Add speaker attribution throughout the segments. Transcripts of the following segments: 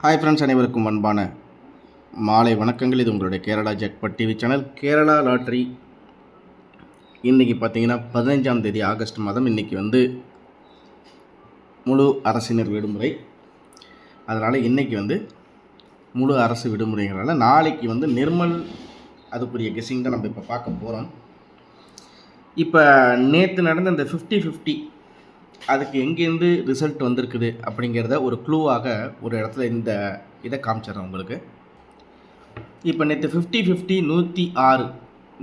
Speaker 1: Hi friends, அனைவருக்கும் அன்பான மாலை வணக்கங்கள். இது உங்களுடைய Kerala jackpot TV channel. Kerala lottery இன்றைக்கி பார்த்தீங்கன்னா 15ஆம் தேதி ஆகஸ்ட் மாதம். இன்றைக்கி முழு அரசினர் விடுமுறை. அதனால் இன்றைக்கி முழு அரசு விடுமுறைங்கிறனால நாளைக்கு நிர்மல் அதுக்குரிய கெஸ்ஸிங் தான் நம்ம இப்போ பார்க்க போகிறோம். இப்போ நேற்று நடந்த இந்த 50-50 அதுக்கு எங்கேருந்து ரிசல்ட் வந்திருக்குது அப்படிங்கிறத ஒரு க்ளூவாக ஒரு இடத்துல இந்த இதை காமிச்சிட்றேன் உங்களுக்கு. இப்போ நேற்று 50-50 106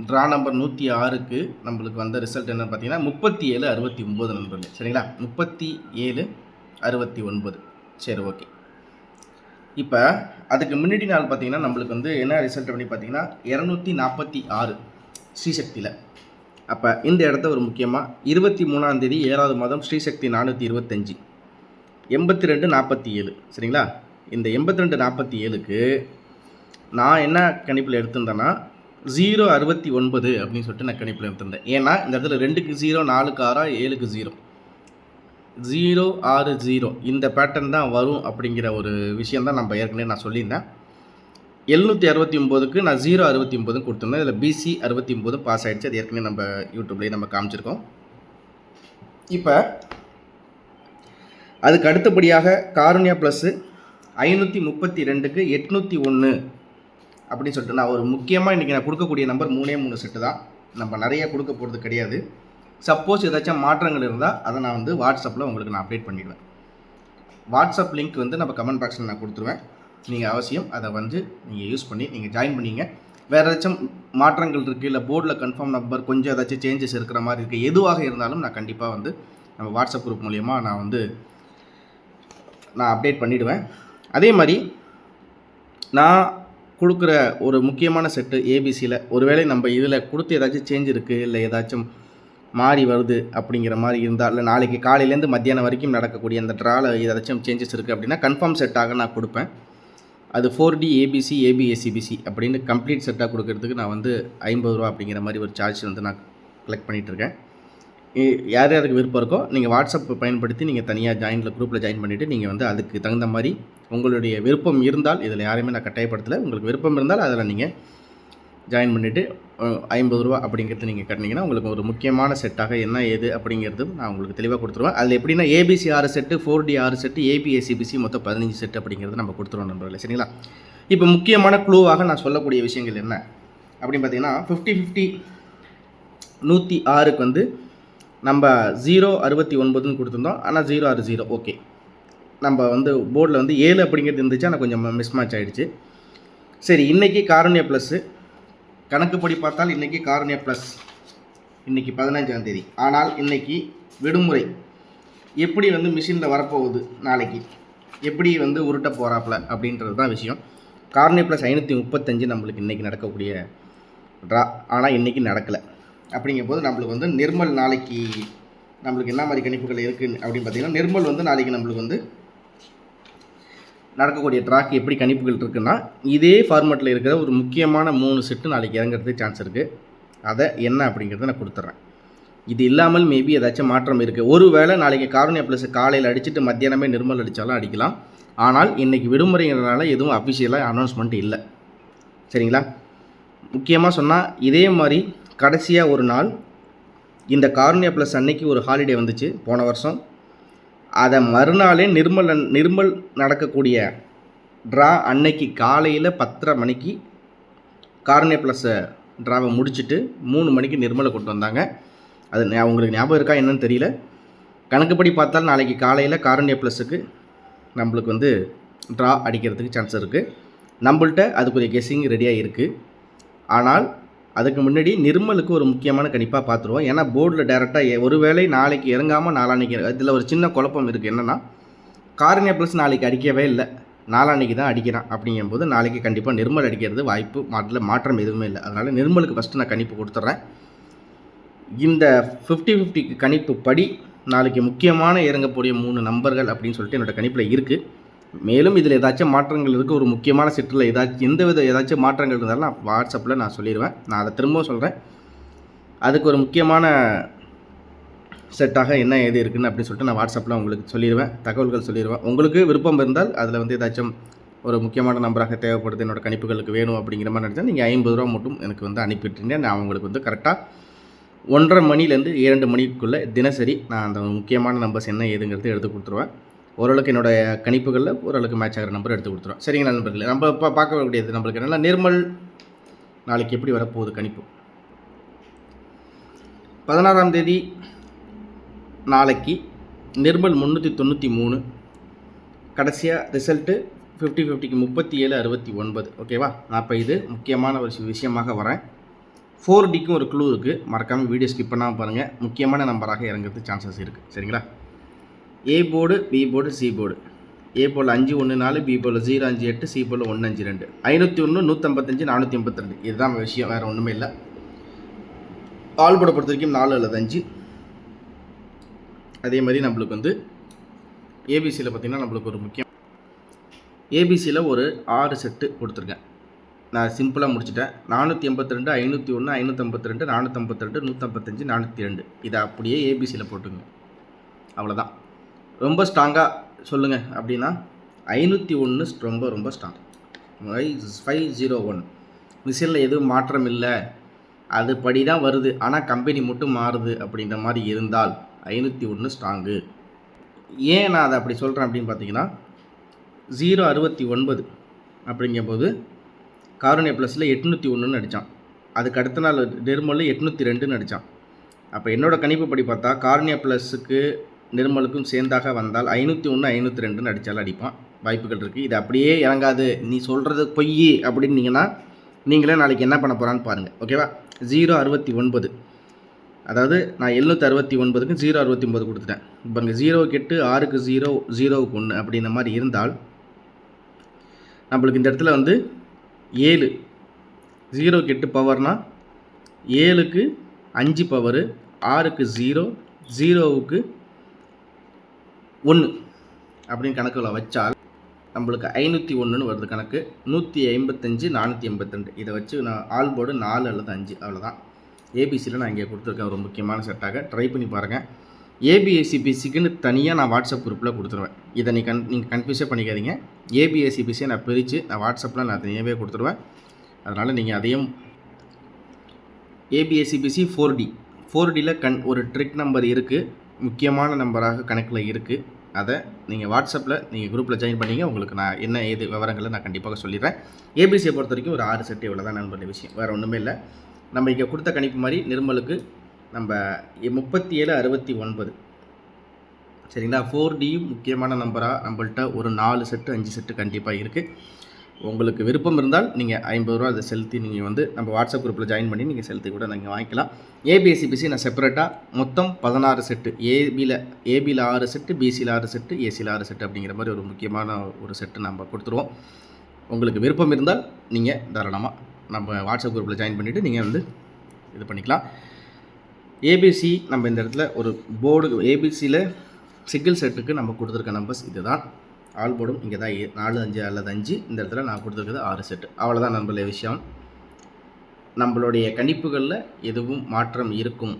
Speaker 1: ட்ரா நம்பர் 106க்கு நம்மளுக்கு வந்த ரிசல்ட் என்னென்னு பார்த்தீங்கன்னா 37-69 நண்பர்களே. சரிங்களா, 37-69. சரி, ஓகே. இப்போ அதுக்கு முன்னாடி நாள் பார்த்தீங்கன்னா நம்மளுக்கு என்ன ரிசல்ட் அப்படின்னு பார்த்தீங்கன்னா 246 ஸ்ரீசக்தியில். அப்போ இந்த இடத்த ஒரு முக்கியமாக 23ஆம் தேதி 7வது மாதம் ஸ்ரீசக்தி 425 82-47. சரிங்களா, இந்த 82-47க்கு நான் என்ன கணிப்பில் எடுத்திருந்தேன்னா 069 அப்படின்னு சொல்லிட்டு நான் கணிப்பில் எடுத்திருந்தேன். ஏன்னா இந்த இடத்துல 2க்கு 0, 4க்கு 6, 7க்கு 0, 060 இந்த பேட்டர்ன் தான் வரும் அப்படிங்கிற ஒரு விஷயந்தான் நம்ம ஏற்கனவே நான் சொல்லியிருந்தேன். 769க்கு நான் 069 கொடுத்துருந்தேன். இதில் BC 69 பாஸ் ஆகிடுச்சு. அது ஏற்கனவே நம்ம யூடியூப்லேயே நம்ம காமிச்சிருக்கோம். இப்போ அதுக்கு அடுத்தபடியாக காருண்யா ப்ளஸ்ஸு 532க்கு 801 அப்படின்னு சொல்லிட்டு நான் ஒரு முக்கியமாக இன்றைக்கி நான் கொடுக்கக்கூடிய நம்பர் 3 செட்டு தான். நம்ம நிறைய கொடுக்க போகிறது கிடையாது. சப்போஸ் ஏதாச்சும் மாற்றங்கள் இருந்தால் அதை நான் வாட்ஸ்அப்பில் உங்களுக்கு நான் அப்டேட் பண்ணிடுவேன். வாட்ஸ்அப் லிங்க் நம்ம கமெண்ட் பாக்ஸில் நான் கொடுத்துருவேன். நீங்கள் அவசியம் அதை நீங்கள் யூஸ் பண்ணி நீங்கள் ஜாயின் பண்ணிங்க. வேறு ஏதாச்சும் மாற்றங்கள் இருக்குது, இல்லை போர்டில் கன்ஃபார்ம் நம்பர் கொஞ்சம் ஏதாச்சும் சேஞ்சஸ் இருக்கிற மாதிரி இருக்குது, எதுவாக இருந்தாலும் நான் கண்டிப்பாக நம்ம வாட்ஸ்அப் குரூப் மூலிமா நான் அப்டேட் பண்ணிவிடுவேன். அதே மாதிரி நான் கொடுக்குற ஒரு முக்கியமான செட்டு ஏபிசியில் ஒருவேளை நம்ம இதில் கொடுத்து ஏதாச்சும் சேஞ்ச் இருக்குது, இல்லை ஏதாச்சும் மாறி வருது அப்படிங்கிற மாதிரி இருந்தால், இல்லை நாளைக்கு காலையிலேருந்து மத்தியானம் வரைக்கும் நடக்கக்கூடிய அந்த ட்ராவில் ஏதாச்சும் சேஞ்சஸ் இருக்குது அப்படின்னா கன்ஃபார்ம் செட்டாக நான் கொடுப்பேன். அது 4D ABC AB ACBC அப்படின்னு கம்ப்ளீட் செட்டாக கொடுக்கறதுக்கு நான் 50 ரூபா அப்படிங்கிற மாதிரி ஒரு சார்ஜ் நான் கலெக்ட் பண்ணிகிட்ருக்கேன். யார் யாருக்கு விருப்பம் இருக்கோ நீங்கள் வாட்ஸ்அப் பயன்படுத்தி நீங்கள் தனியாக குரூப்பில் ஜாயின் பண்ணிவிட்டு நீங்கள் அதுக்கு தகுந்த மாதிரி உங்களுடைய விருப்பம் இருந்தால், இதில் யாரையுமே நான் கட்டாயப்படுத்தலை, உங்களுக்கு விருப்பம் இருந்தால் அதில் நீங்கள் ஜாயின் பண்ணிவிட்டு 50 ரூபா அப்படிங்கிறது நீங்கள் கட்டினீங்கன்னா உங்களுக்கு ஒரு முக்கியமான செட்டாக என்ன ஏது அப்படிங்கிறது நான் உங்களுக்கு தெளிவாக கொடுத்துருவேன். அதில் எப்படின்னா ABC 6 set, 4D 6 set, AB ACBC மொத்தம் 15 செட்டு அப்படிங்கிறது நம்ம கொடுத்துருவோம் நண்பர்களே. சரிங்களா, இப்போ முக்கியமான க்ளூவாக நான் சொல்லக்கூடிய விஷயங்கள் என்ன அப்படின்னு பார்த்தீங்கன்னா 50-50 106க்கு நம்ம 069ன்னு கொடுத்துருந்தோம். ஆனால் 060 ஓகே. நம்ம போர்டில் 7 அப்படிங்கிறது இருந்துச்சு, ஆனால் கொஞ்சம் மிஸ் மேட்ச் ஆகிடுச்சு. சரி, இன்றைக்கி காருண்யா ப்ளஸ்ஸு கணக்குப்படி பார்த்தால் இன்றைக்கி காருண்யா ப்ளஸ் இன்றைக்கி 15ஆம் தேதி. ஆனால் இன்றைக்கி விடுமுறை. எப்படி மிஷினில் வரப்போகுது, நாளைக்கு எப்படி உருட்ட போகிறாப்புல அப்படின்றது தான் விஷயம். காருண்யா ப்ளஸ் 535 நம்மளுக்கு இன்றைக்கி நடக்கக்கூடிய ட்ரா, ஆனால் இன்றைக்கி நடக்கலை. அப்படிங்கும்போது நம்மளுக்கு நிர்மல் நாளைக்கு நம்மளுக்கு என்ன மாதிரி கணிப்புகள் இருக்குது அப்படின்னு பார்த்தீங்கன்னா, நிர்மல் நாளைக்கு நம்மளுக்கு நடக்கக்கூடிய ட்ராக்கு எப்படி கணிப்புகள் இருக்குன்னா, இதே ஃபார்மேட்டில் இருக்கிற ஒரு முக்கியமான 3 செட்டு நாளைக்கு இறங்குறதுக்கு சான்ஸ் இருக்குது. அதை என்ன அப்படிங்கிறத நான் கொடுத்துட்றேன். இது இல்லாமல் மேபி ஏதாச்சும் மாற்றம் இருக்குது. ஒருவேளை நாளைக்கு காருண்யா ப்ளஸ் காலையில் அடிச்சுட்டு மத்தியானமே நிர்மல் அடித்தாலும் அடிக்கலாம். ஆனால் இன்றைக்கி விடுமுறைங்கிறதுனால எதுவும் அஃபிஷியலாக அனௌன்ஸ்மெண்ட் இல்லை. சரிங்களா, முக்கியமாக சொன்னால் இதே மாதிரி கடைசியாக ஒரு நாள் இந்த காருண்யா ப்ளஸ் அன்னைக்கு ஒரு ஹாலிடே வந்துச்சு போன வருஷம். அதை மறுநாளே நிர்மல் நடக்கக்கூடிய ட்ரா அன்னைக்கு காலையில் 10:30 மணிக்கு காருண்யா ப்ளஸ் ட்ராவை முடிச்சுட்டு 3 மணிக்கு நிர்மலை கொண்டு வந்தாங்க. அது உங்களுக்கு ஞாபகம் இருக்கா என்னன்னு தெரியல. கணக்குப்படி பார்த்தால் நாளைக்கு காலையில் காருண்யா ப்ளஸுக்கு நம்மளுக்கு ட்ரா அடிக்கிறதுக்கு சான்ஸ் இருக்குது. நம்மள்கிட்ட அதுக்குரிய கெஸ்ஸிங் ரெடியாக இருக்குது. ஆனால் அதுக்கு முன்னாடி நிர்மலுக்கு ஒரு முக்கியமான கணிப்பாக பார்த்துருவோம். ஏன்னா போர்டில் டேரெக்டாக ஒருவேளை நாளைக்கு இறங்காமல் நாளான்னைக்கு, இதில் ஒரு சின்ன குழப்பம் இருக்குது. என்னென்னா காருண்யா ப்ளஸ் நாளைக்கு அடிக்கவே இல்லை, நாளான்னைக்கு தான் அடிக்கிறான். அப்படிங்கும்போது நாளைக்கு கண்டிப்பாக நிர்மல் அடிக்கிறது வாய்ப்பு மாற்றம் எதுவுமே இல்லை. அதனால் நிர்மலுக்கு ஃபஸ்ட்டு நான் கணிப்பு கொடுத்துட்றேன். இந்த 50-50 கணிப்பு படி நாளைக்கு முக்கியமான இறங்கக்கூடிய 3 நம்பர்கள் அப்படின்னு சொல்லிட்டு என்னோடய கணிப்பில் இருக்குது. மேலும் இதில் ஏதாச்சும் மாற்றங்கள் இருக்குது, ஒரு முக்கியமான செட்டில் ஏதாச்சும் மாற்றங்கள் இருந்தாலும் நான் வாட்ஸ்அப்பில் நான் சொல்லிடுவேன். நான் அதை திரும்பவும் சொல்கிறேன். அதுக்கு ஒரு முக்கியமான செட்டாக என்ன எது இருக்குதுன்னு அப்படின்னு சொல்லிட்டு நான் வாட்ஸ்அப்பில் உங்களுக்கு சொல்லிடுவேன், தகவல்கள் சொல்லிடுவேன். உங்களுக்கு விருப்பம் இருந்தால் அதில் ஏதாச்சும் ஒரு முக்கியமான நம்பராக தேவைப்படுது, என்னோடய கணிப்புகளுக்கு வேணும் அப்படிங்கிற மாதிரி நினச்சா நீங்கள் 50 ரூபா மட்டும் எனக்கு வந்து அனுப்பிட்டுருங்க. நான் உங்களுக்கு வந்து கரெக்டாக 1:30 மணிலேருந்து 2 மணிக்குள்ளே தினசரி நான் அந்த முக்கியமான நம்பர்ஸ் என்ன ஏதுங்கிறது எடுத்து கொடுத்துருவேன். ஓரளவுக்கு என்னோடய கணிப்புகளில் ஓரளவுக்கு மேட்ச் ஆகிற நம்பர் எடுத்து கொடுத்துருவேன். சரிங்களா நண்பர்களே? நம்ம இப்போ பார்க்க வேண்டியது நம்மளுக்கு என்னென்னா, நிர்மல் நாளைக்கு எப்படி வரப்போகுது கணிப்பு. 16ஆம் தேதி நாளைக்கு நிர்மல் 393, கடைசியாக ரிசல்ட்டு 50-50க்கு 37-69. ஓகேவா? நான் இப்போ இது முக்கியமான ஒரு விஷயமாக வரேன். 4Dக்கும் ஒரு க்ளூ இருக்குது, மறக்காமல் வீடியோ ஸ்கிப் பண்ணாமல் பாருங்கள். முக்கியமான நம்பராக இறங்குறது சான்சஸ் இருக்குது. சரிங்களா? A board, B board, C board. A போர்டில் 514, பி போர்டில் 058, சி போர்டில் 152. 501, 155, 482. இதுதான் விஷயம், வேறு ஒன்றுமே இல்லை. ஆல் போர்டை பொறுத்த வரைக்கும் 4 அல்லது 5. அதே மாதிரி நம்மளுக்கு வந்து ஏபிசியில் பார்த்திங்கன்னா நம்மளுக்கு ஒரு முக்கியம், ஏபிசியில் ஒரு 6 செட்டு கொடுத்துருக்கேன். நான் சிம்பிளாக முடிச்சுட்டேன். 482, 501, 552, 452, 155, 402. இதை அப்படியே ஏபிசியில் போட்டுங்க. அவ்வளோதான். ரொம்ப ஸ்ட்ராங்காக சொல்லுங்கள் அப்படின்னா 501 ரொம்ப ரொம்ப ஸ்ட்ராங். 501 மிஷினில் எதுவும் மாற்றம் இல்லை, அது படி தான் வருது, ஆனால் கம்பெனி மட்டும் மாறுது அப்படின்ற மாதிரி இருந்தால் 501 ஸ்ட்ராங்கு. ஏன் நான் அதை அப்படி சொல்கிறேன் அப்படின்னு பார்த்தீங்கன்னா, 069 அப்படிங்கும்போது காருண்யா ப்ளஸில் 801ன்னு அடித்தான். அதுக்கு அடுத்த நாள் நிர்மலில் 802ன்னு அடித்தான். அப்போ என்னோடய கணிப்பு படி பார்த்தா காருண்யா ப்ளஸுக்கு நிர்மலுக்கும் சேர்ந்தாக வந்தால் 501, 502ன்னு அடித்தாலும் அடிப்பான், வாய்ப்புகள் இருக்குது. இது அப்படியே இறங்காது, நீ சொல்கிறது பொய் அப்படின்னீங்கன்னா நீங்களே நாளைக்கு என்ன பண்ண போகிறான்னு பாருங்கள். ஓகேவா? 069, அதாவது நான் 769க்கு 069 கொடுத்துட்டேன். இப்போ இங்கே 0க்கு 8, 6க்கு 0, 0க்கு 1 அப்படின்ற மாதிரி இருந்தால் நம்மளுக்கு இந்த இடத்துல வந்து 7, 0க்கு 8 பவர்னால் 7க்கு 5 பவரு, 6க்கு 0, 0க்கு 1 அப்படின்னு கணக்கில் வச்சால் நம்மளுக்கு 501ன்னு வருது கணக்கு. 155, 482. இதை வச்சு நான் ஆல் போர்டு 4 அல்லது 5 அவ்வளோதான். ஏபிசியில் நான் இங்கே கொடுத்துருக்கேன் ஒரு முக்கியமான செட்டாக. ட்ரை பண்ணி பாருங்கள். ஏபிஎஸ்சிபிசிக்குன்னு தனியாக நான் வாட்ஸ்அப் குரூப்பில் கொடுத்துருவேன். இதை நீங்கள் கன்ஃபியூஸே பண்ணிக்காதீங்க. ஏபிஎஸ்சிபிசியை நான் பிரித்து நான் வாட்ஸ்அப்பில் நான் தனியாகவே கொடுத்துருவேன். அதனால் நீங்கள் அதையும் ஏபிஎஸ்சிபிசி 4Dயில் ஒரு ட்ரிக் நம்பர் இருக்குது, முக்கியமான நம்பராக கணக்கில் இருக்குது. அதை நீங்கள் வாட்ஸ்அப்பில் நீங்கள் குரூப்பில் ஜாயின் பண்ணிங்க, உங்களுக்கு நான் என்ன ஏது விவரங்களை நான் கண்டிப்பாக சொல்லிடுறேன். ஏபிசியை பொறுத்த வரைக்கும் ஒரு 6 செட்டு இவ்வளோ தான் நண்பர் விஷயம், வேறு ஒன்றுமே இல்லை. நம்ம இங்கே கொடுத்த கணிப்பு மாதிரி நிர்மலுக்கு நம்ம 37-69. சரிங்களா? 4Dயும் முக்கியமான நம்பராக நம்மள்கிட்ட ஒரு 4 செட்டு 5 செட்டு கண்டிப்பாக இருக்குது. உங்களுக்கு விருப்பம் இருந்தால் நீங்கள் 50 ரூபா அதை செலுத்தி நீங்கள் வந்து நம்ம வாட்ஸ்அப் குரூப்பில் ஜாயின் பண்ணி நீங்கள் செலுத்தி கூட நீங்கள் வாங்கிக்கலாம். ஏபிஎஸ்சிபிசி நான் செப்பரேட்டாக மொத்தம் 16 செட்டு, ஏபியில் 6 செட்டு, பிசியில் 6 செட்டு, ஏசியில் 6 செட்டு அப்படிங்கிற மாதிரி ஒரு முக்கியமான ஒரு செட்டு நம்ம கொடுத்துருவோம். உங்களுக்கு விருப்பம் இருந்தால் நீங்கள் தாராளமாக நம்ம வாட்ஸ்அப் குரூப்பில் ஜாயின் பண்ணிவிட்டு நீங்கள் வந்து இது பண்ணிக்கலாம். ஏபிசி நம்ம இந்த இடத்துல ஒரு போர்டு, ஏபிசியில் சிங்கிள் செட்டுக்கு நம்ம கொடுத்துருக்க நம்பர்ஸ் இது தான். ஆல் போர்டும் இங்கே தான் 4, 5 அல்லது 5. இந்த இடத்துல நான் கொடுத்துருக்கிறது 6 செட்டு. அவ்வளோதான் நண்பர்களே விஷயம். நம்மளுடைய கணிப்புகளில் எதுவும் மாற்றம் இருக்கும்,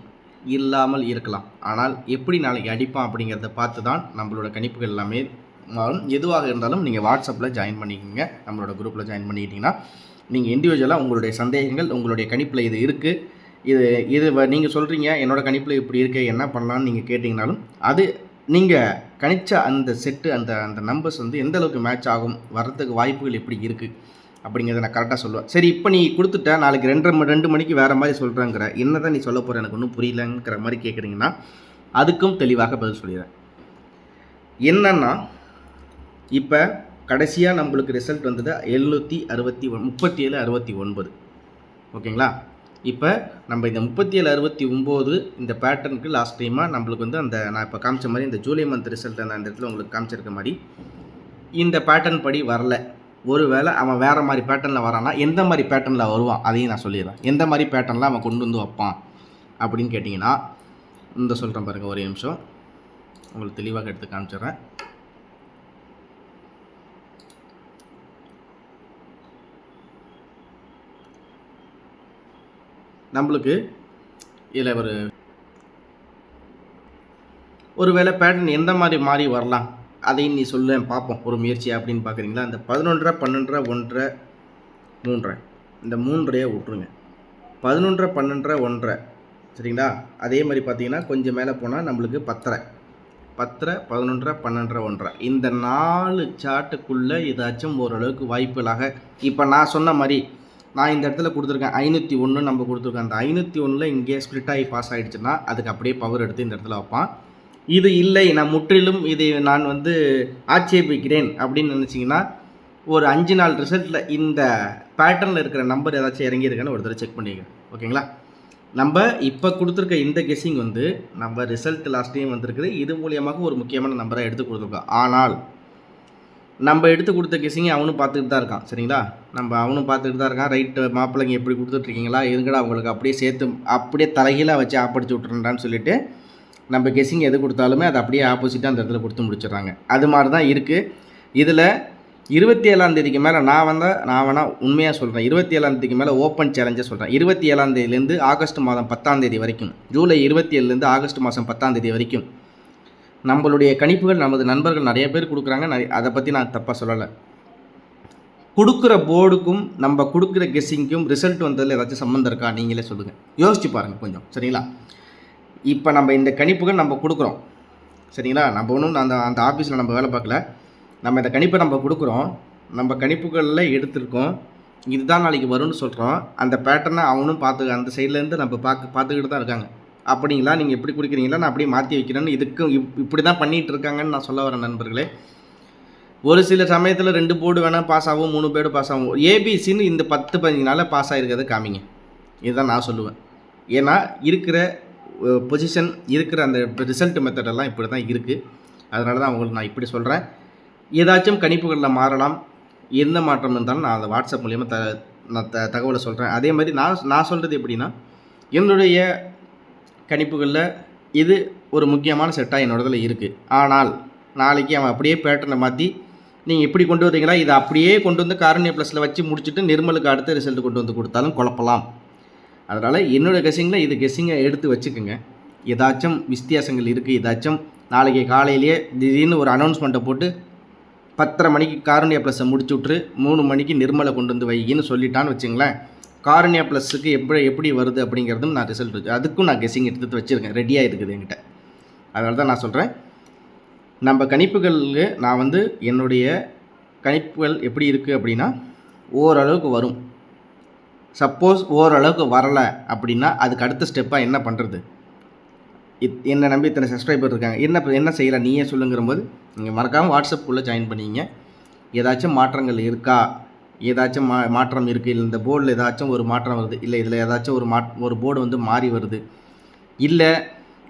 Speaker 1: இல்லாமல் இருக்கலாம். ஆனால் எப்படி நாளைக்கு அடிப்பான் அப்படிங்கிறத பார்த்து தான் நம்மளோட கணிப்புகள் எல்லாமே மாறும். எதுவாக இருந்தாலும் நீங்கள் வாட்ஸ்அப்பில் ஜாயின் பண்ணிக்கோங்க. நம்மளோட குரூப்பில் ஜாயின் பண்ணிக்கிட்டிங்கன்னா நீங்கள் இண்டிவிஜுவலாக உங்களுடைய சந்தேகங்கள், உங்களுடைய கணிப்பில் இது இருக்குது, இது நீங்கள் சொல்கிறீங்க என்னோடய கணிப்பில் இப்படி இருக்குது, என்ன பண்ணலான்னு நீங்கள் கேட்டிங்கனாலும் அது நீங்கள் கணிச்ச அந்த செட்டு அந்த நம்பர்ஸ் வந்து எந்த அளவுக்கு மேட்ச் ஆகும், வர்றதுக்கு வாய்ப்புகள் எப்படி இருக்குது அப்படிங்கிறத நான் கரெக்டாக சொல்லுவேன். சரி, இப்போ நீ கொடுத்துட்ட, நாளைக்கு 2 மணிக்கு வேறு மாதிரி சொல்கிறேங்கிற, என்ன தான் நீ சொல்ல போகிற, எனக்கு ஒன்றும் புரியலங்கிற மாதிரி கேட்குறீங்கன்னா அதுக்கும் தெளிவாக பதில் சொல்லிடுறேன். என்னென்னா, இப்போ கடைசியாக நம்மளுக்கு ரிசல்ட் வந்தது 37-69. ஓகேங்களா? இப்போ நம்ம இந்த 37-69 இந்த பேட்டர்னுக்கு லாஸ்ட் டைமாக நம்மளுக்கு வந்து அந்த நான் இப்போ காமிச்ச மாதிரி இந்த ஜூலை மந்த் ரிசல்ட் நான் அந்த இடத்துல உங்களுக்கு காமிச்சிருக்க மாதிரி இந்த பேட்டர்ன் படி வரல. ஒருவேளை அவன் வேறு மாதிரி பேட்டர்னில் வரானா, எந்த மாதிரி பேட்டர்னில் வருவான் அதையும் நான் சொல்லிடுறேன். எந்த மாதிரி பேட்டர்னில் அவன் கொண்டு வந்து வைப்பான் அப்படின்னு கேட்டிங்கன்னா இந்த சொல்கிறேன் பாருங்கள், ஒரு நிமிஷம் உங்களுக்கு தெளிவாக எடுத்து காமிச்சிடுறேன். நம்மளுக்கு இதில் ஒரு வேளை பேட்டர்ன் எந்த மாதிரி மாறி வரலாம் அதையும் நீ சொல்ல பார்ப்போம் ஒரு முயற்சி அப்படின்னு பார்க்குறீங்களா? இந்த 11 12 1 3 இந்த 3 விட்ருங்க. 11 12 1 சரிங்களா? அதே மாதிரி பார்த்தீங்கன்னா கொஞ்சம் மேலே போனால் நம்மளுக்கு 10 11 12 1 இந்த 4 சார்ட்டுக்குள்ளே ஏதாச்சும் ஓரளவுக்கு வாய்ப்புகளாக இப்போ நான் சொன்ன மாதிரி நான் இந்த இடத்துல கொடுத்துருக்கேன் 501 நம்ம கொடுத்துருக்கேன். அந்த 501 இங்கே ஸ்ப்ளிட் ஆகி பாஸ் ஆகிடுச்சுன்னா அதுக்கு அப்படியே பவர் எடுத்து இந்த இடத்துல வைப்பான். இது இல்லை, நான் முற்றிலும் இதை நான் வந்து ஆட்சேபிக்கிறேன் அப்படின்னு நினச்சிங்கன்னா ஒரு 5 நாள் ரிசல்ட்டில் இந்த பேட்டர்னில் இருக்கிற நம்பர் ஏதாச்சும் இறங்கியிருக்கான்னு ஒரு தடவை செக் பண்ணிக்கிறேன். ஓகேங்களா? நம்ம இப்போ கொடுத்துருக்க இந்த கெஸ்ஸிங் வந்து நம்ம ரிசல்ட் லாஸ்ட் டைம் வந்திருக்குது. இது மூலியமாக ஒரு முக்கியமான நம்பராக எடுத்து கொடுத்துருக்கோம். ஆனால் நம்ம எடுத்து கொடுத்த கெஸ்ஸிங்கை அவனும் பார்த்துக்கிட்டு தான் இருக்கான். சரிங்களா? அவனும் பார்த்துக்கிட்டு தான் இருக்கான். ரைட்டு மாப்பிள்ளைங்க எப்படி கொடுத்துட்ருக்கீங்களா, இருங்கடா அவங்களுக்கு அப்படியே சேர்த்து அப்படியே தலைகீழாக வச்சு ஆப்படிச்சு விட்றேன்டான்னு சொல்லிட்டு நம்ம கெஸ்ஸிங் எது கொடுத்தாலுமே அது அப்படியே ஆப்போசிட்டாக அந்த இடத்துல கொடுத்து முடிச்சிடுறாங்க. அது மாதிரி தான் இருக்குது. இதில் 27ஆம் தேதிக்கு மேலே நான் வேணால் உண்மையாக சொல்கிறேன். 27ஆம் தேதிக்கு மேலே ஓப்பன் சேலஞ்சை சொல்கிறேன். 27ஆம் தேதியிலேருந்து ஆகஸ்ட் மாதம் 10ஆம் தேதி வரைக்கும், ஜூலை 27லேருந்து ஆகஸ்ட் மாதம் 10ஆம் தேதி வரைக்கும் நம்மளுடைய கணிப்புகள் நமது நண்பர்கள் நிறைய பேர் கொடுக்குறாங்க. அதை பற்றி நான் தப்பாக சொல்லலை. கொடுக்குற போர்டுக்கும் நம்ம கொடுக்குற கெஸ்ஸிங்க்கும் ரிசல்ட் வந்ததில் ஏதாச்சும் சம்மந்தம் இருக்கா நீங்களே சொல்லுங்கள். யோசிச்சு பாருங்கள் கொஞ்சம். சரிங்களா? இப்போ நம்ம இந்த கணிப்புகள் நம்ம கொடுக்குறோம். சரிங்களா? நம்ம ஒன்றும் அந்த ஆஃபீஸில் நம்ம வேலை பார்க்கல. நம்ம இந்த கணிப்பை நம்ம கொடுக்குறோம். நம்ம கணிப்புகளில் எடுத்திருக்கோம். இதுதான் நாளைக்கு வரும்னு சொல்கிறோம். அந்த பேட்டர்னை அவனும் அந்த சைட்லேருந்து நம்ம பார்த்துக்கிட்டு தான் இருக்காங்க. அப்படிங்களா? நீங்கள் எப்படி கொடுக்குறீங்களா, நான் அப்படியே மாற்றி வைக்கிறேன்னு இதுக்கும் இப்படி தான் பண்ணிகிட்டு இருக்காங்கன்னு நான் சொல்ல வரேன் நண்பர்களே. ஒரு சில சமயத்தில் 2 போர்டு வேணால் பாஸ் ஆகும், 3 போர்டு பாஸ் ஆகும். ஏபிசின்னு இந்த 10-15 நாளில் பாஸ் ஆகிருக்கிறத காமிங்க. இதுதான் நான் சொல்லுவேன். ஏன்னா இருக்கிற பொசிஷன் இருக்கிற அந்த ரிசல்ட் மெத்தடெல்லாம் இப்படி தான் இருக்குது. அதனால தான் உங்களுக்கு நான் இப்படி சொல்கிறேன். ஏதாச்சும் கணிப்புகளில் மாறலாம். எந்த மாற்றம் இருந்தாலும் நான் அந்த வாட்ஸ்அப் மூலியமாக நான் தகவலை சொல்கிறேன். அதே மாதிரி நான் சொல்கிறது எப்படின்னா, என்னுடைய கணிப்புகளில் இது ஒரு முக்கியமான செட்டாக என்னோடதில் இருக்குது. ஆனால் நாளைக்கு அவன் அப்படியே பேட்டர்னை மாற்றி நீங்கள் இப்படி கொண்டு வந்தீங்களா, இதை அப்படியே கொண்டு வந்து காரணிய ப்ளஸில் வச்சு முடிச்சுட்டு நிர்மலுக்கு அடுத்த ரிசல்ட் கொண்டு வந்து கொடுத்தாலும் குழப்பலாம். அதனால் என்னோடய கெஸ்ஸிங்கில் இது கெஸ்ஸிங்கை எடுத்து வச்சுக்கோங்க. ஏதாச்சும் வித்தியாசங்கள் இருக்குது, ஏதாச்சும் நாளைக்கு காலையிலேயே திடீர்னு ஒரு அனௌன்ஸ்மெண்ட்டை போட்டு 10:30 மணிக்கு காரணியா ப்ளஸை முடிச்சு விட்ரு, 3 மணிக்கு நிர்மலை கொண்டு வந்து வையின்னு சொல்லிட்டான்னு வச்சுங்களேன். காரணியா ப்ளஸுக்கு எப்படி வருது அப்படிங்கிறதும் நான் ரிசல்ட் இருக்குது, அதுக்கும் நான் கெஸ்ஸிங் எடுத்து வச்சுருக்கேன், ரெடியாக இருக்குது என்கிட்ட. அதனால தான் நான் சொல்கிறேன், நம்ம கணிப்புகளுக்கு நான் வந்து என்னுடைய கணிப்புகள் எப்படி இருக்குது அப்படின்னா ஓரளவுக்கு வரும். சப்போஸ் ஓரளவுக்கு வரலை அப்படின்னா அதுக்கு அடுத்த ஸ்டெப்பாக என்ன பண்ணுறது, என்னை நம்பி இத்தனை சப்ஸ்கிரைபர் இருக்காங்க, என்ன செய்யலாம் நீயே சொல்லுங்கிற போது நீங்கள் மறக்காமல் வாட்ஸ்அப்புக்குள்ளே ஜாயின் பண்ணிங்க. ஏதாச்சும் மாற்றங்கள் இருக்கா, ஏதாச்சும் மாற்றம் இருக்குது, இல்லை இந்த போர்டில் ஏதாச்சும் ஒரு மாற்றம் வருது, இல்லை இதில் ஏதாச்சும் ஒரு போர்டு வந்து மாறி வருது, இல்லை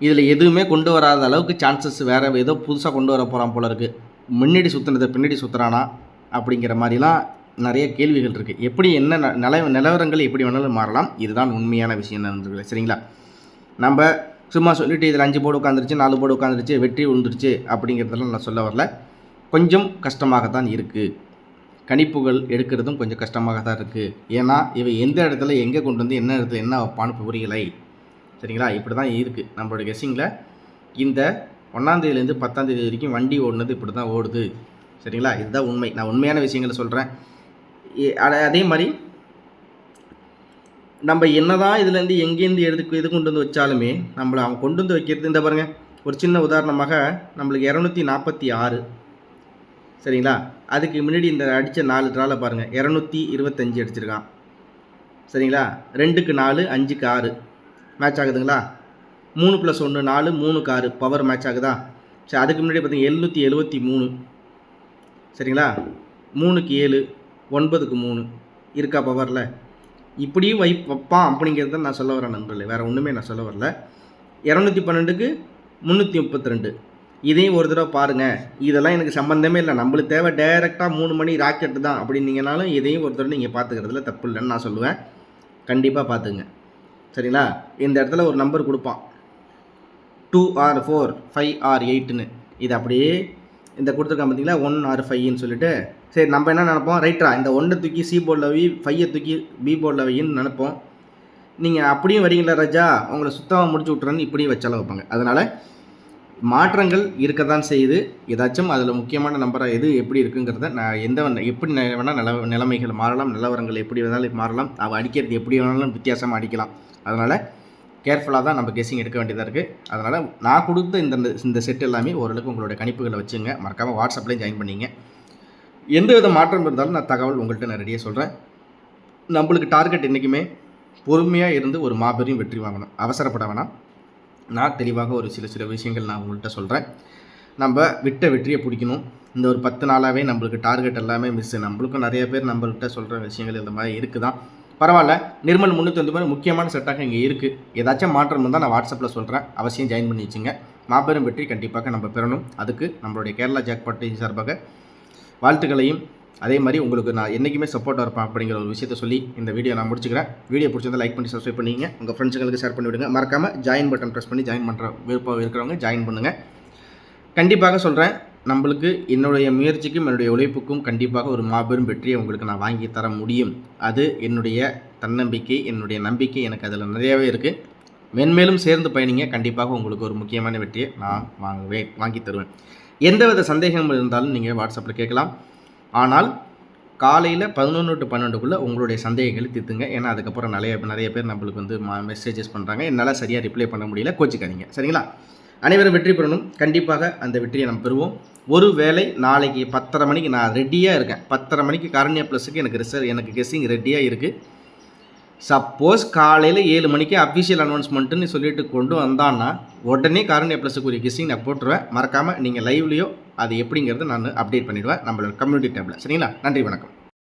Speaker 1: இதில் எதுவுமே கொண்டு வராத அளவுக்கு சான்சஸ் வேறு ஏதோ புதுசாக கொண்டு வர போகிறான் போல இருக்குது, முன்னாடி சுற்றுனதை பின்னாடி சுற்றுறானா அப்படிங்கிற மாதிரிலாம் நிறைய கேள்விகள் இருக்குது. எப்படி என்ன நிலவரங்கள் எப்படி வேணாலும் மாறலாம். இதுதான் உண்மையான விஷயம் நண்பர்களே. சரிங்களா? நம்ம சும்மா சொல்லிவிட்டு இதில் 5 போர்டு உட்காந்துருச்சு, 4 போர்டு உட்காந்துருச்சு, வெற்றி விழுந்துருச்சு அப்படிங்கிறதெல்லாம் நான் சொல்ல வரல. கொஞ்சம் கஷ்டமாகத்தான் இருக்குது, கணிப்புகள் எடுக்கிறதும் கொஞ்சம் கஷ்டமாக தான் இருக்குது. ஏன்னா இவை எந்த இடத்துல எங்கே கொண்டு வந்து என்ன இடத்துல என்ன வைப்பான்னு புரியலை. சரிங்களா? இப்படி தான் இருக்குது நம்மளோட கெஸ்ஸிங்கில். இந்த 1ஆம் தேதியிலேருந்து 10ஆம் தேதி வரைக்கும் வண்டி ஓடுனது இப்படி தான் ஓடுது. சரிங்களா? இதுதான் உண்மை. நான் உண்மையான விஷயங்களை சொல்கிறேன். அதே மாதிரி நம்ம என்ன தான் இதுலேருந்து எங்கேருந்து எது கொண்டு வந்து வச்சாலுமே நம்மளை அவன் கொண்டு வந்து வைக்கிறது, இந்த பாருங்கள் ஒரு சின்ன உதாரணமாக நம்மளுக்கு 246. சரிங்களா? அதுக்கு முன்னாடி இந்த அடித்த 4 ட்ராலை பாருங்கள், 225 அடிச்சிருக்கான். சரிங்களா? 2க்கு 4, 5க்கு 6 மேட்ச் ஆகுதுங்களா? 3 + 1 4, 3க்கு 6 பவர் மேட்ச் ஆகுதா? சரி, அதுக்கு முன்னாடி பார்த்தீங்கன்னா 773. சரிங்களா? 3க்கு 7, 9க்கு 3 இருக்கா பவரில்? இப்படியும் வைப்பான் அப்படிங்கிறத நான் சொல்ல வரேன் நண்பர்களே, வேறு ஒன்றுமே நான் சொல்ல வரல. 212க்கு 332 இதையும் ஒரு தடவை பாருங்கள். இதெல்லாம் எனக்கு சம்மந்தமே இல்லை, நம்மளுக்கு தேவை டைரெக்டாக 3 மணி ராக்கெட்டு தான் அப்படின்னீங்கனாலும் இதையும் ஒரு தடவை நீங்கள் பார்த்துக்கிறதுல தப்பு இல்லைன்னு நான் சொல்லுவேன். கண்டிப்பாக பார்த்துங்க. சரிங்களா? இந்த இடத்துல ஒரு நம்பர் கொடுப்பான் 2 or 4 5 or 8ன்னு. இது அப்படியே இந்த கொடுத்துருக்கான் பார்த்தீங்களா 1 or 5ன்னு சொல்லிட்டு, சரி நம்ம என்ன நினைப்போம், ரைட்டா இந்த 1 தூக்கி சி போர்டில் வை, 5 தூக்கி பி போர்டில் வைன்னு நினைப்போம். நீங்கள் அப்படியும் வரீங்களா ராஜா, உங்களை சுத்தமாக முடிச்சு விட்றேன்னு இப்படியும் வச்சாலும் வைப்பாங்க. அதனால் மாற்றங்கள் இருக்க தான் செய்யுது. ஏதாச்சும் அதில் முக்கியமான நம்பராக எது எப்படி இருக்குங்கிறத நான் எப்படி வேணால் நிலைமைகள் மாறலாம், நிலவரங்கள் எப்படி வேணாலும் மாறலாம், அவள் அடிக்கிறது எப்படி வேணாலும் வித்தியாசமாக அடிக்கலாம். அதனால் கேர்ஃபுல்லாக தான் நம்ம கெஸ்ஸிங் எடுக்க வேண்டியதாக இருக்குது. அதனால் நான் கொடுத்த இந்த செட் எல்லாமே ஓரளவுக்கு உங்களுடைய கணிப்புகளை வச்சுங்க. மறக்காமல் வாட்ஸ்அப்லேயும் ஜாயின் பண்ணிங்க. எந்த வித மாற்றம் இருந்தாலும் நான் தகவல் உங்கள்கிட்ட நான் ரெடியாக சொல்கிறேன். நம்மளுக்கு டார்கெட் என்றைக்குமே பொறுமையாக இருந்து ஒரு மாபெரும் வெற்றி வாங்கணும். அவசரப்பட வேணாம். நான் தெளிவாக ஒரு சில விஷயங்கள் நான் உங்கள்கிட்ட சொல்கிறேன். நம்ம விட்ட வெற்றியை பிடிக்கணும். இந்த ஒரு 10 நாளாகவே நம்மளுக்கு டார்கெட் எல்லாமே மிஸ்ஸு. நம்மளுக்கும் நிறைய பேர் நம்மள்கிட்ட சொல்கிற விஷயங்கள் இந்த மாதிரி இருக்குது தான். பரவாயில்ல, நிர்மல் 350 முக்கியமான செட்டாக இங்கே இருக்குது. ஏதாச்சும் மாற்றம் இருந்தால் நான் வாட்ஸ்அப்பில் சொல்கிறேன். அவசியம் ஜாயின் பண்ணி வச்சுங்க. மாபெரும் வெற்றி கண்டிப்பாக நம்ம பெறணும். அதுக்கு நம்மளுடைய கேரளா ஜாக்பாட் சார்பாக வாழ்த்துக்களையும் அதே மாதிரி உங்களுக்கு நான் என்றைக்குமே சப்போர்ட்டாக இருப்பேன் அப்படிங்கிற ஒரு விஷயத்தை சொல்லி இந்த வீடியோ நான் முடிச்சுக்கிறேன். வீடியோ பிடிச்சிருந்தால் லைக் பண்ணி சப்ஸ்கிரைப் பண்ணிங்க. உங்கள் ஃப்ரெண்ட்ஸுங்களுக்கு ஷேர் பண்ணி விடுங்க. மறக்காமல் ஜாயின் பட்டன் ப்ரெஸ் பண்ணி ஜாயின் பண்ணுற விருப்பம் இருக்கிறவங்க ஜாயின் பண்ணுங்கள். கண்டிப்பாக சொல்கிறேன், நம்மளுக்கு என்னுடைய முயற்சிக்கும் என்னுடைய உழைப்புக்கும் கண்டிப்பாக ஒரு மாபெரும் வெற்றியை உங்களுக்கு நான் வாங்கி தர முடியும். அது என்னுடைய தன்னம்பிக்கை, என்னுடைய நம்பிக்கை எனக்கு அதில் நிறையாவே இருக்குது. மென்மேலும் சேர்ந்து பயணிங்க. கண்டிப்பாக உங்களுக்கு ஒரு முக்கியமான வெற்றியை நான் வாங்கி தருவேன். எந்தவித சந்தேகம் இருந்தாலும் நீங்கள் வாட்ஸ்அப்பில் கேட்கலாம். ஆனால் காலையில் 11 to 12 உங்களுடைய சந்தேகங்களை தீர்த்துங்க. ஏன்னா அதுக்கப்புறம் நிறைய பேர் நம்மளுக்கு வந்து மெசேஜஸ் பண்ணுறாங்க. என்னால் சரியாக ரிப்ளை பண்ண முடியல, கோச்சிக்காதீங்க. சரிங்களா? அனைவரும் வெற்றி பெறணும். கண்டிப்பாக அந்த வெற்றியை நம்ம பெறுவோம். ஒரு வேளை நாளைக்கு 10:30 மணிக்கு நான் ரெடியாக இருக்கேன். 10:30 மணிக்கு காரண்யா ப்ளஸுக்கு எனக்கு கெஸ்ஸிங் ரெடியாக இருக்குது. சப்போஸ் காலையில் 7 மணிக்கு அஃபிஷியல் அனௌன்ஸ்மெண்ட்டுன்னு சொல்லிட்டு கொண்டு வந்தான்னா உடனே காரண்யா ப்ளஸுக்குரிய கெஸ்ஸிங் நான் போட்டுருவேன். மறக்காமல் நீங்கள் லைவ்லையோ அது எப்படிங்கிறது நான் அப்டேட் பண்ணிவிடுவேன் நம்மளோட கம்யூனிட்டி டேப்பில். சரிங்களா? நன்றி, வணக்கம்.